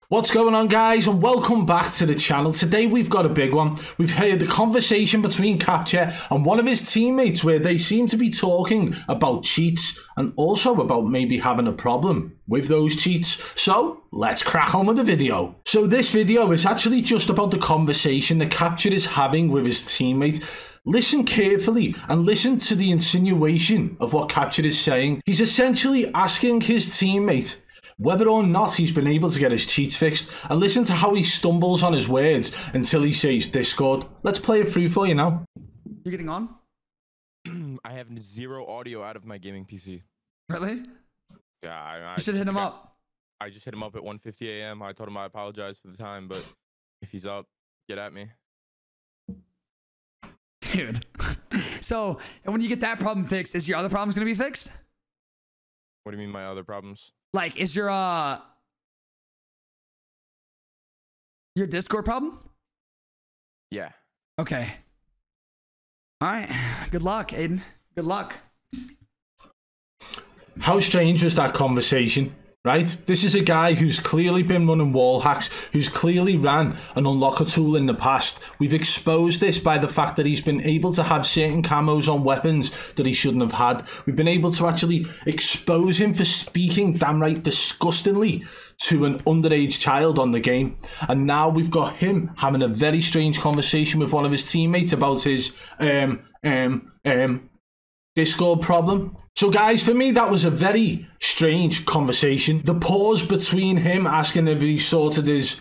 What's going on, guys, and welcome back to the channel. Today we've got a big one. We've heard the conversation between Capture and one of his teammates where they seem to be talking about cheats and also about maybe having a problem with those cheats. So let's crack on with the video. So this video is actually just about the conversation that Capture is having with his teammate. Listen carefully and listen to the insinuation of what Capture is saying. He's essentially asking his teammate whether or not he's been able to get his cheats fixed, and listen to how he stumbles on his words until he says Discord. Let's play it through for you now. You getting on? I have zero audio out of my gaming PC. Really? Yeah, you should hit him up. I just hit him up at 1:50 a.m. I told him I apologize for the time, but if he's up, get at me. Dude. So, and when you get that problem fixed, is your other problems going to be fixed? What do you mean my other problems? Like, is your Discord problem? Yeah. Okay. All right. Good luck, Aiden. Good luck. How strange was that conversation, right? This is a guy who's clearly been running wall hacks, who's clearly ran an unlocker tool in the past. We've exposed this by the fact that he's been able to have certain camos on weapons that he shouldn't have had. We've been able to actually expose him for speaking downright disgustingly to an underage child on the game. And now we've got him having a very strange conversation with one of his teammates about his Discord problem. So guys, for me, that was a very strange conversation. The pause between him asking if he sorted his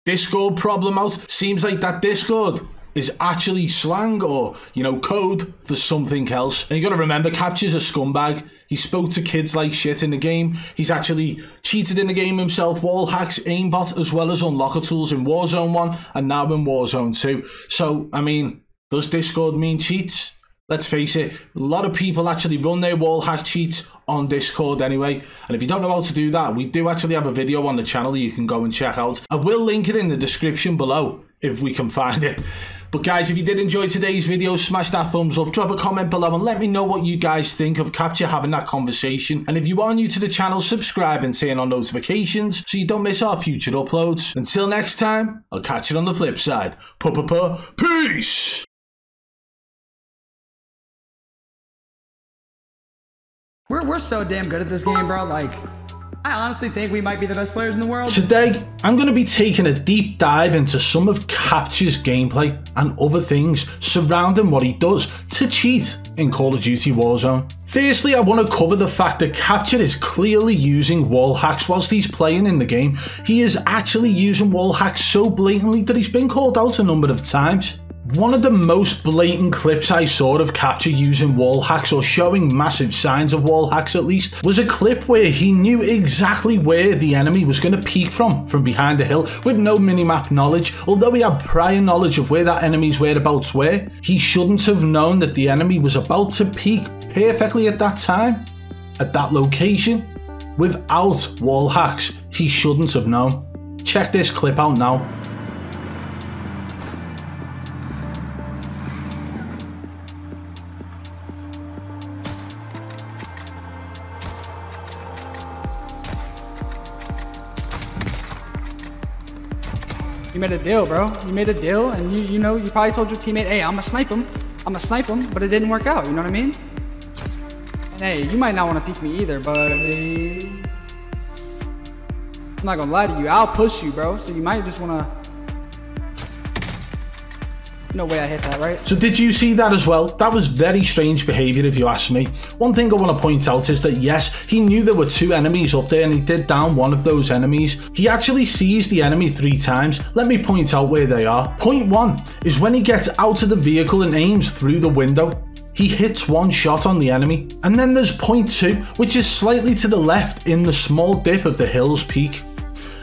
Discord problem out seems like that Discord is actually slang or, you know, code for something else. And you got to remember, Capture's a scumbag. He spoke to kids like shit in the game. He's actually cheated in the game himself, wall hacks, aimbot, as well as unlocker tools in Warzone 1 and now in Warzone 2. So, I mean, does Discord mean cheats? Let's face it, a lot of people actually run their wall hack cheats on Discord anyway. And if you don't know how to do that, we do actually have a video on the channel that you can go and check out. I will link it in the description below if we can find it. But guys, if you did enjoy today's video, smash that thumbs up, drop a comment below and let me know what you guys think of Capture having that conversation. And if you are new to the channel, subscribe and turn on notifications so you don't miss our future uploads. Until next time, I'll catch you on the flip side. Peace! We're so damn good at this game, bro. Like, I honestly think we might be the best players in the world. Today, I'm going to be taking a deep dive into some of Capture's gameplay and other things surrounding what he does to cheat in Call of Duty Warzone. Firstly, I want to cover the fact that Capture is clearly using wall hacks whilst he's playing in the game. He is actually using wall hacks so blatantly that he's been called out a number of times. One of the most blatant clips I saw of Capture using wall hacks, or showing massive signs of wall hacks at least, was a clip where he knew exactly where the enemy was going to peek from behind a hill with no minimap knowledge. Although he had prior knowledge of where that enemy's whereabouts were, he shouldn't have known that the enemy was about to peek perfectly at that time, at that location. Without wall hacks, he shouldn't have known. Check this clip out now. You made a deal, bro. You made a deal, and you know, you probably told your teammate, hey, I'm gonna snipe him, but it didn't work out, you know what I mean? And hey, you might not want to peek me either, but I'm not gonna lie to you, I'll push you, bro, so you might just want to... No way I hit that, right? So did you see that as well? That was very strange behaviour if you ask me. One thing I want to point out is that yes, he knew there were two enemies up there and he did down one of those enemies. He actually sees the enemy 3 times. Let me point out where they are. Point 1 is when he gets out of the vehicle and aims through the window. He hits 1 shot on the enemy. And then there's point 2, which is slightly to the left in the small dip of the hill's peak.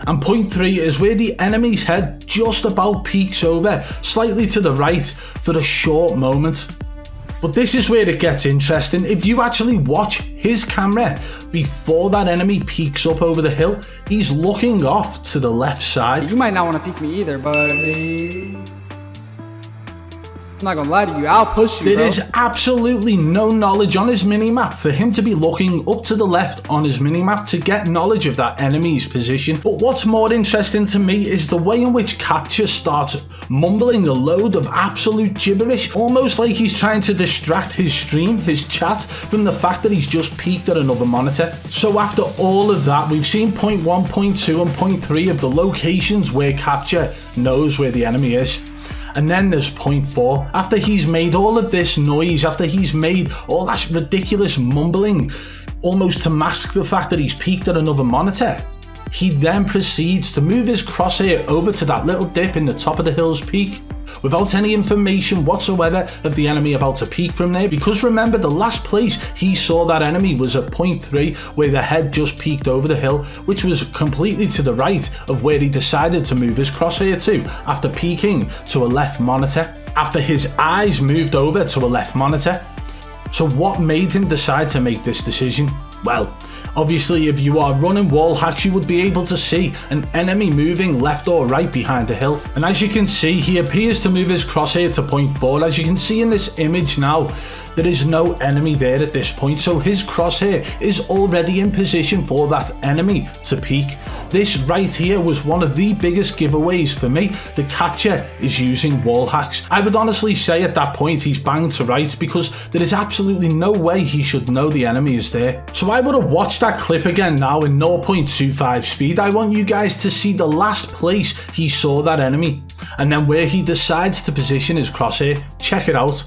And point 3 is where the enemy's head just about peeks over, slightly to the right, for a short moment. But this is where it gets interesting. If you actually watch his camera before that enemy peeks up over the hill, he's looking off to the left side. You might not want to peek me either, but... I'm not gonna lie to you, I'll push you, There bro. is absolutely no knowledge on his minimap for him to be looking up to the left on his minimap to get knowledge of that enemy's position. But what's more interesting to me is the way in which Capture starts mumbling a load of absolute gibberish, almost like he's trying to distract his stream, his chat, from the fact that he's just peeked at another monitor. So after all of that, we've seen point 1, point 2 and point 3 of the locations where Capture knows where the enemy is. And then there's point 4. After he's made all of this noise, after he's made all that ridiculous mumbling, almost to mask the fact that he's peeked at another monitor, he then proceeds to move his crosshair over to that little dip in the top of the hill's peak without any information whatsoever of the enemy about to peek from there, because remember, the last place he saw that enemy was at point 3 where the head just peeked over the hill, which was completely to the right of where he decided to move his crosshair to after peeking to a left monitor, after his eyes moved over to a left monitor. So what made him decide to make this decision? Well, obviously, if you are running wall hacks, you would be able to see an enemy moving left or right behind the hill. And as you can see, he appears to move his crosshair to point 4. As you can see in this image now, there is no enemy there at this point. So his crosshair is already in position for that enemy to peek. This right here was one of the biggest giveaways for me. The Capture is using wall hacks. I would honestly say at that point he's banged to rights, because there is absolutely no way he should know the enemy is there. So I would have watched that clip again now in 0.25 speed. I want you guys to see the last place he saw that enemy and then where he decides to position his crosshair. Check it out.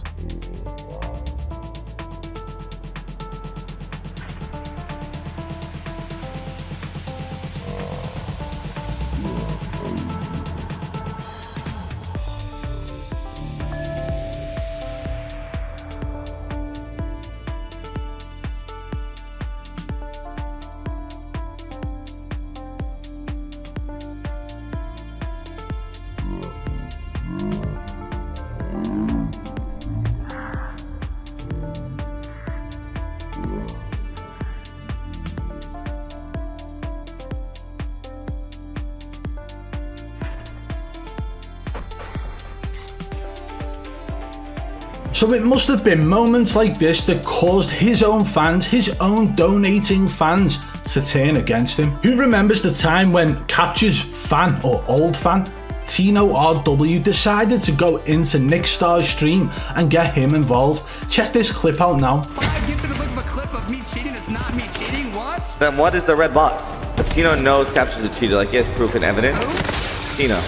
So it must have been moments like this that caused his own fans, his own donating fans, to turn against him. Who remembers the time when Capture's fan, or old fan, Tino RW, decided to go into Nickstar's stream and get him involved? Check this clip out now. I gifted a look of a clip of me cheating that's not me cheating, what? Then what is the red box? Tino knows Capture's a cheater, like he has proof and evidence. Who? Tino.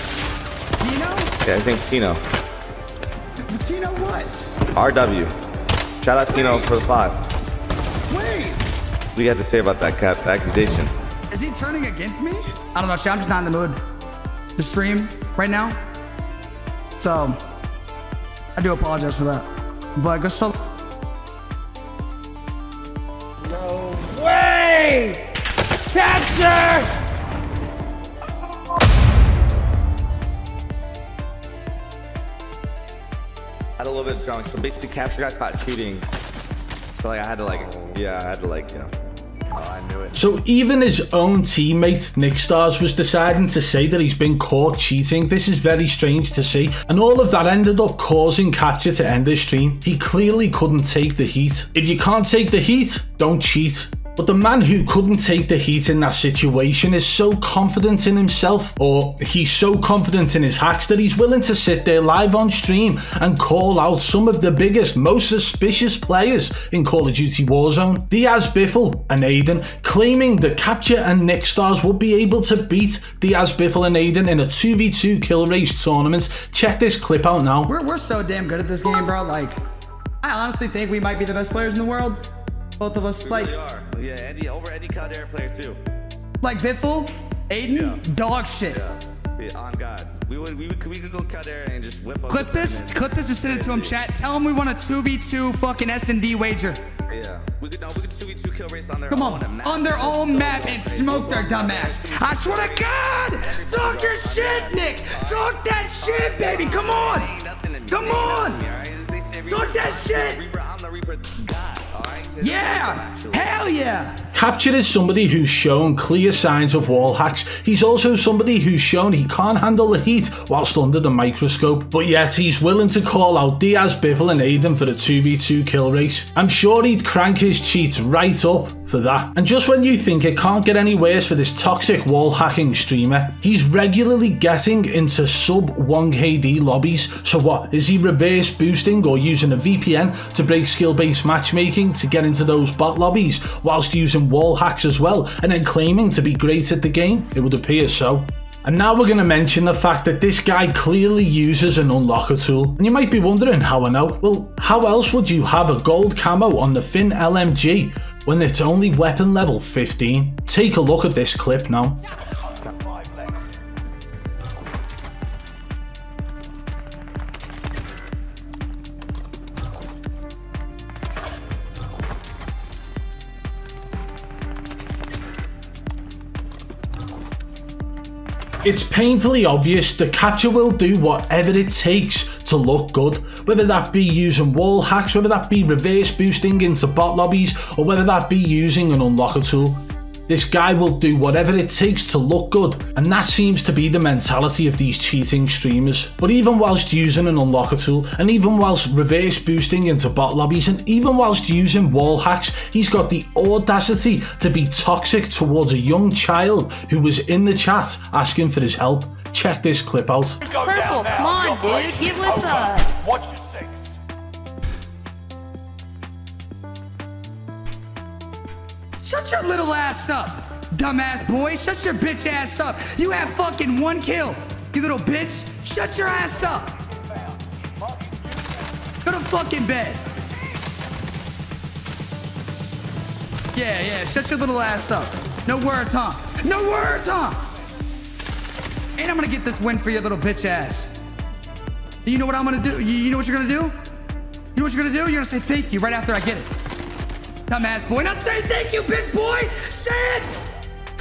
Tino? Yeah, his name's Tino. Tino what? RW. Shout out Tino for the 5. Wait! What do you have to say about that accusation? Is he turning against me? I don't know, chat, I'm just not in the mood to stream right now. So, I do apologize for that. But go so. No way! Capture! I had a little bit of drunk, so basically Capture got caught cheating. So like I had to Oh, I knew it. So even his own teammate Nickstars was deciding to say that he's been caught cheating. This is very strange to see, and all of that ended up causing Capture to end his stream. He clearly couldn't take the heat. If you can't take the heat, don't cheat. But the man who couldn't take the heat in that situation is so confident in himself, or he's so confident in his hacks, that he's willing to sit there live on stream and call out some of the biggest, most suspicious players in Call of Duty Warzone. Diaz Biffle and Aiden, claiming that Capture and Nickstars would be able to beat Diaz Biffle and Aiden in a 2v2 kill race tournament. Check this clip out now. We're so damn good at this game, bro. Like, I honestly think we might be the best players in the world. Both of us, like, We are. Yeah, Eddie, over Eddie Caldera player too. like Biffle, Aiden, Yeah. dog shit. Yeah, on God. We could go Caldera and just whip up. Clip this and send it to him, chat. Tell him we want a 2v2 fucking S&D wager. Yeah. We could 2v2 kill race on their Come own on, map. on their own map and smoke their dumbass. I swear to God! Talk your shit, Nick! Talk that shit, baby! Come on! Come on! Talk that shit! I'm the Reaper God, alright? Yeah! Hell yeah! Capture is somebody who's shown clear signs of wall hacks. He's also somebody who's shown he can't handle the heat whilst under the microscope, but yet he's willing to call out Diaz, Bivol and Aiden for a 2v2 kill race. I'm sure he'd crank his cheats right up for that. And just when you think it can't get any worse for this toxic wall hacking streamer, he's regularly getting into sub 1 KD lobbies. So what, is he reverse boosting or using a VPN to break skill-based matchmaking to get into those bot lobbies whilst using wall hacks as well and then claiming to be great at the game? It would appear so. And now we're going to mention the fact that this guy clearly uses an unlocker tool. And you might be wondering how I know. Well, how else would you have a gold camo on the Finn LMG when it's only weapon level 15? Take a look at this clip now. It's painfully obvious that Capture will do whatever it takes to look good, whether that be using wall hacks, whether that be reverse boosting into bot lobbies, or whether that be using an unlocker tool. This guy will do whatever it takes to look good, and that seems to be the mentality of these cheating streamers. But even whilst using an unlocker tool, and even whilst reverse boosting into bot lobbies, and even whilst using wall hacks, he's got the audacity to be toxic towards a young child who was in the chat asking for his help. Check this clip out. Purple, come on, dude, get with us. Watch your six. Shut your little ass up, dumbass boy. Shut your bitch ass up. You have fucking 1 kill, you little bitch. Shut your ass up. Go to fucking bed. Yeah, shut your little ass up. No words, huh? No words, huh? And I'm gonna get this win for your little bitch ass. You know what I'm gonna do? You know what you're gonna do? You know what you're gonna do? You're gonna say thank you right after I get it. Dumbass boy. Now say thank you, bitch boy! Say it!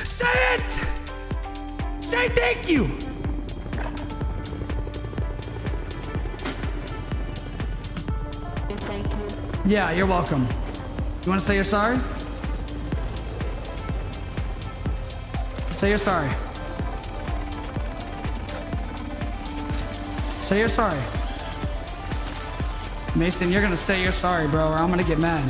Say it! Say thank you! Thank you. Yeah, you're welcome. You wanna say you're sorry? Say you're sorry. Say you're sorry. Mason, you're gonna say you're sorry, bro, or I'm gonna get mad.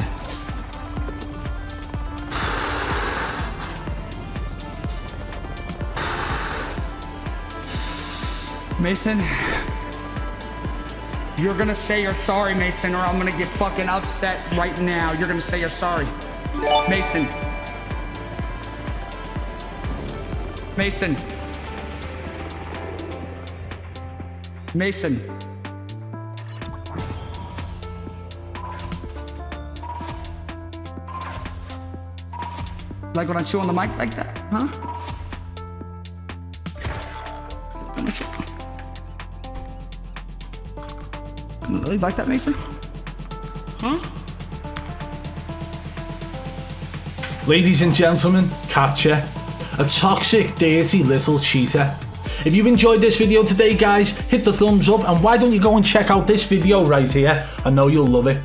Mason, you're gonna say you're sorry, Mason, or I'm gonna get fucking upset right now. You're gonna say you're sorry. Mason. Mason. Mason. Like when I chew on the mic like that, huh? You like that, Mason? Huh? Ladies and gentlemen, Capture, a toxic, dirty little cheater. If you enjoyed this video today, guys, hit the thumbs up, and why don't you go and check out this video right here? I know you'll love it.